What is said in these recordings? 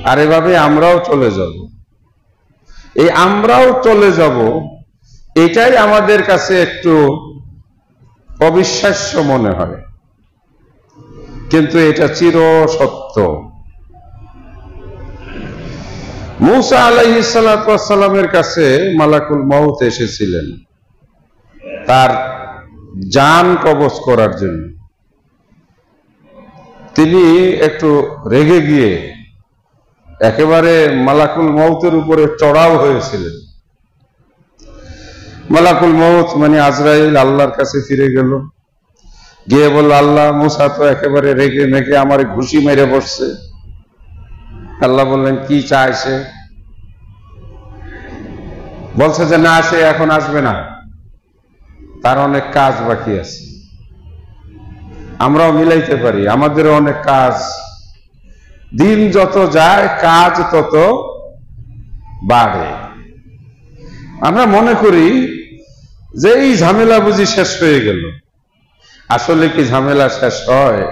আর এভাবে আমরাও চলে যাব। এই আমরাও চলে যাব, এটাই আমাদের কাছে একটু অবিশ্বাস্য মনে হয়, কিন্তু এটা চির সত্য। মূসা আলাইহিস সালাতু ওয়াস সালামের কাছে মালাকুল মউত এসেছিলেন তার জান কবজ করার জন্য। তিনি একটু রেগে গিয়ে একেবারে মালাকুল মউতের উপরে চড়াও হয়েছিলেন। মালাকুল মউত মানে আজরাইল আল্লাহর কাছে ফিরে গেল, গিয়ে বলল, আল্লাহ, মূসা তো একেবারে রেগে মেগে আমার ঘুষি মেরে বসছে। আল্লাহ বললেন, কি চায় সে? বলছে যে না, সে এখন আসবে না, তার অনেক কাজ বাকি আছে। আমরাও মিলাইতে পারি, আমাদেরও অনেক কাজ। দিন যত যায় কাজ তত বাড়ে। আমরা মনে করি যে এই ঝামেলা বুঝি শেষ হয়ে গেল। আসলে কি ঝামেলা শেষ হয়?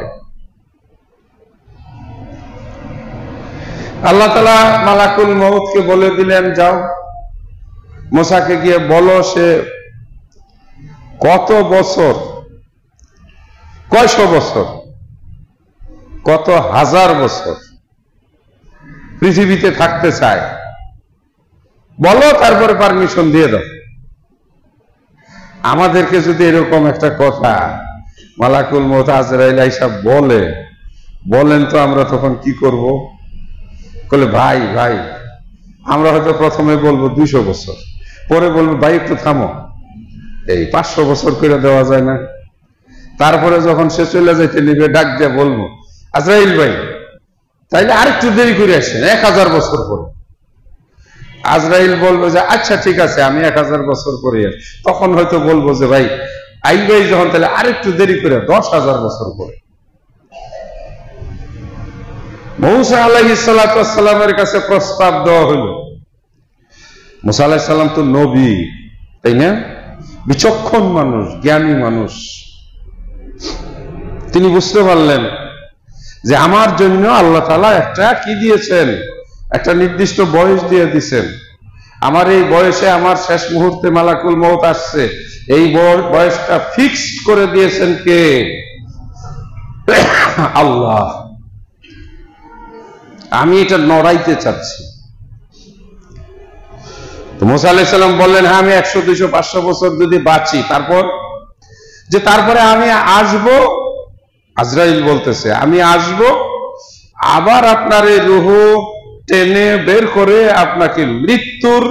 আল্লাহ তাআলা মালাকুল মউতকে বলে দিলেন, যাও মূসাকে গিয়ে বলো সে কত বছর, কয়শো বছর, কত হাজার বছর পৃথিবীতে থাকতে চায়, বলো, তারপরে পারমিশন দিয়ে দাও। আমাদেরকে যদি এরকম একটা কথা মালাকুল মউত আজরাইল আইসা বলেন তো আমরা তখন কি করব? বলে, ভাই ভাই, আমরা হয়তো প্রথমে বলবো 200 বছর, পরে বলবো ভাই একটু থামো, এই 500 বছর করে দেওয়া যায় না? তারপরে যখন সে চলে যাইতে নিবে ডাক দিয়ে বলবো, আজরাইল ভাই তাইলে আরেকটু দেরি করে আসেন 1000 বছর পরে। আজরাইল বলবো যে আচ্ছা ঠিক আছে, আমি 1000 বছর পরে আসি। তখন হয়তো বলবো যে ভাই আইবাই যখন, তাহলে আরেকটু দেরি করে 10,000 বছর পরে। মূসা আলাইহিস সালাতু ওয়াস সালামের কাছে প্রস্তাব দেওয়া হলো। মূসা আলাইহিস সালাম তো নবী, তাই না? বিচক্ষণ মানুষ, জ্ঞানী মানুষ। তিনি বুঝতে পারলেন যে আমার জন্য আল্লাহ তাআলা একটা কি দিয়েছেন, একটা নির্দিষ্ট বয়স দিয়ে দিয়েছেন। আমার এই বয়সে আমার শেষ মুহূর্তে মালাকুল মউত আসছে, এই বয়সটা ফিক্সড করে দিয়েছেন কে? আল্লাহ। আমি এটা নড়াইতে চাচ্ছি। তো মূসা আলাইহিস সালাম বললেন, হ্যাঁ আমি 100, 200, 500 বছর যদি বাঁচি, তারপরে আমি আসব। আজরাইল বলতেছে, আমি আসব, আবার আপনার এই রূহ টেনে বের করে আপনাকে মৃত্যুর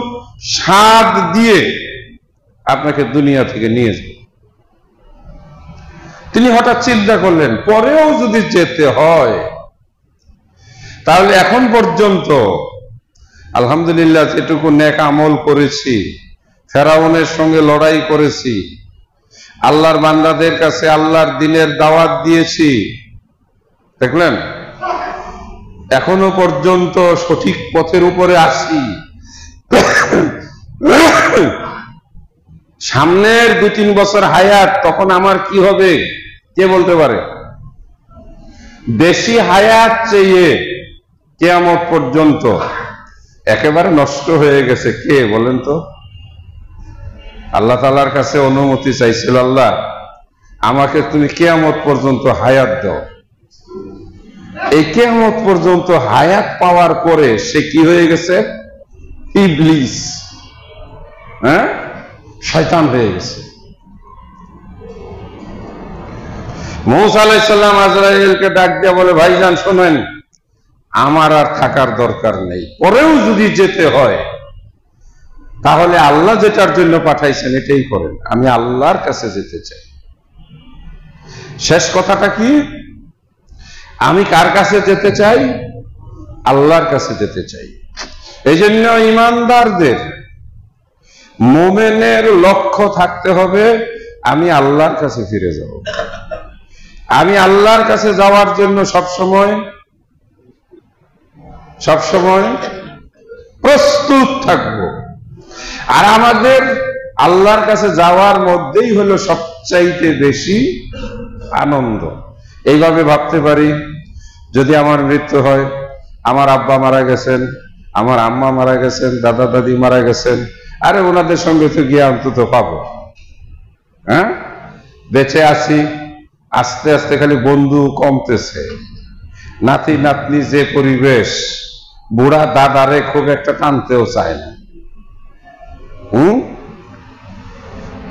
স্বাদ দিয়ে আপনাকে দুনিয়া থেকে নিয়ে যাব। তিনি হঠাৎ চিন্তা করলেন, পরেও যদি যেতে হয় তাহলে এখন পর্যন্ত আলহামদুলিল্লাহ যেটুকু নেক আমল করেছি, ফেরাউনের সঙ্গে লড়াই করেছি, আল্লাহর বান্দাদের কাছে আল্লাহর দ্বীনের দাওয়াত দিয়েছি, দেখলেন এখনো পর্যন্ত সঠিক পথের উপরে আসি। সামনের 2-3 বছর হায়াত, তখন আমার কি হবে কে বলতে পারে? বেশি হায়াত চেয়ে কিয়ামত পর্যন্ত একেবারে নষ্ট হয়ে গেছে কে বলেন তো? আল্লাহ তাআলার কাছে অনুমতি চাইছিল, আল্লাহ আমাকে তুমি কিয়ামত পর্যন্ত হায়াত দাও। এই কিয়ামত পর্যন্ত হায়াত পাওয়ার পরে সে কি হয়ে গেছে? ইবলিস, হ্যাঁ, শয়তান হয়ে গেছে। মূসা আলাইহিস সালাম আজরাইলকে ডাক দিয়ে বলে, ভাইজান শোনেন, আমার আর থাকার দরকার নেই, পরেও যদি যেতে হয় তাহলে আল্লাহ যেটার জন্য পাঠাইছেন এটাই করেন, আমি আল্লাহর কাছে যেতে চাই। শেষ কথাটা কি? আমি কার কাছে যেতে চাই? আল্লাহর কাছে যেতে চাই। এই জন্য ঈমানদারদের, মুমিনের লক্ষ্য থাকতে হবে আমি আল্লাহর কাছে ফিরে যাব। আমি আল্লাহর কাছে যাওয়ার জন্য সবসময় প্রস্তুত থাকব। আর আমাদের আল্লাহর কাছে যাওয়ার মধ্যেই হলো সবচাইতে বেশি আনন্দ। এইভাবে ভাবতে পারি, যদি আমার মৃত্যু হয় আমার আব্বা মারা গেছেন, আমার আম্মা মারা গেছেন, দাদা দাদি মারা গেছেন, আরে ওনাদের সঙ্গে তো গিয়ে অন্তত পাবো। হ্যাঁ, বেঁচে আছি, আস্তে আস্তে খালি বন্ধু কমতেছে। নাতি নাতনি যে পরিবেশ, বুড়া দাদারে খুব একটা টানতেও চায় না।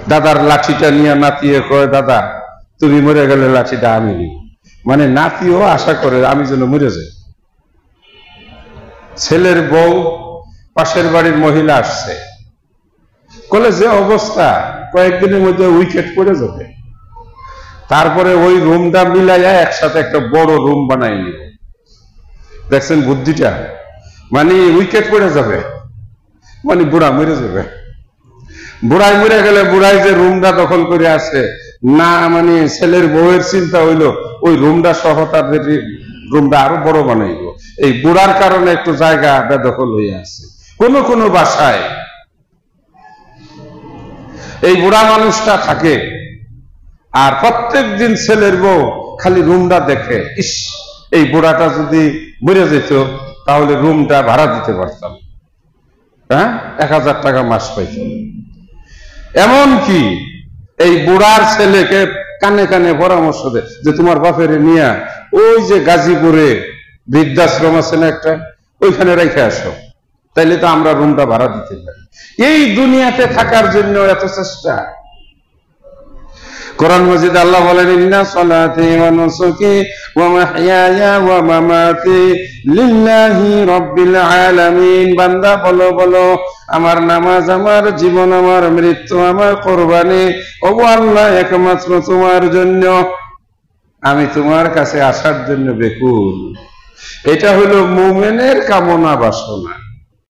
দাদার লাঠিটা নিয়ে নাতিয়ে কয়, দাদা তুমি মরে গেলে লাঠিটা আমি নিব। মানে নাতিও আশা করে আমি যেন মরে যাই। ছেলের বউ পাশের বাড়ির মহিলা আসছে, বলে যে অবস্থা কয়েকদিনের মধ্যে উইকেট পড়ে যাবে, তারপরে ওই রুমটা মিলাইয়া একসাথে একটা বড় রুম বানাই নিব। দেখছেন বুদ্ধিটা? মানে উইকেট পড়ে যাবে, মানে বুড়া মরে যাবে। বুড়াই মরে গেলে বুড়াই যে রুমটা দখল করে আছে না, মানে ছেলের বউয়ের চিন্তা হইলো ওই রুমটা সহ তাদের রুমটা আরো বড় বানাইব। এই বুড়ার কারণে একটু জায়গা বেদখল হয়ে আছে। কোন কোন বাসায় এই বুড়া মানুষটা থাকে, আর প্রত্যেক দিন ছেলের বউ খালি রুমটা দেখে, ইস এই বুড়াটা যদি মরে যেত তাহলে রুমটা ভাড়া দিতে পারতাম, হ্যাঁ 1000 টাকা মাস পাইতাম। এমনকি এই বুড়ার ছেলেকে কানে কানে পরামর্শ দেয় যে তোমার বাপের নিয়ে ওই যে গাজীপুরে বৃদ্ধাশ্রম আছে না একটা, ওইখানে রেখে আসো, তাইলে তো আমরা রুমটা ভাড়া দিতে পারি। এই দুনিয়াতে থাকার জন্য এত চেষ্টা। কোরআন মাজিদে আল্লাহ বলেন, ইন্না সলাতি ওয়া নুসুকি ওয়া মাহইয়ায়া ওয়া মামাতি লিল্লাহি রাব্বিল আলামিন। বান্দা বলো বলো, আমার নামাজ, আমার জীবন, আমার মৃত্যু, আমার কুরবানি ওগো আল্লাহ একমাত্র তোমার জন্য, আমি তোমার কাছে আসার জন্য বেকুল। এটা হলো মুমিনের কামনা বাসনা।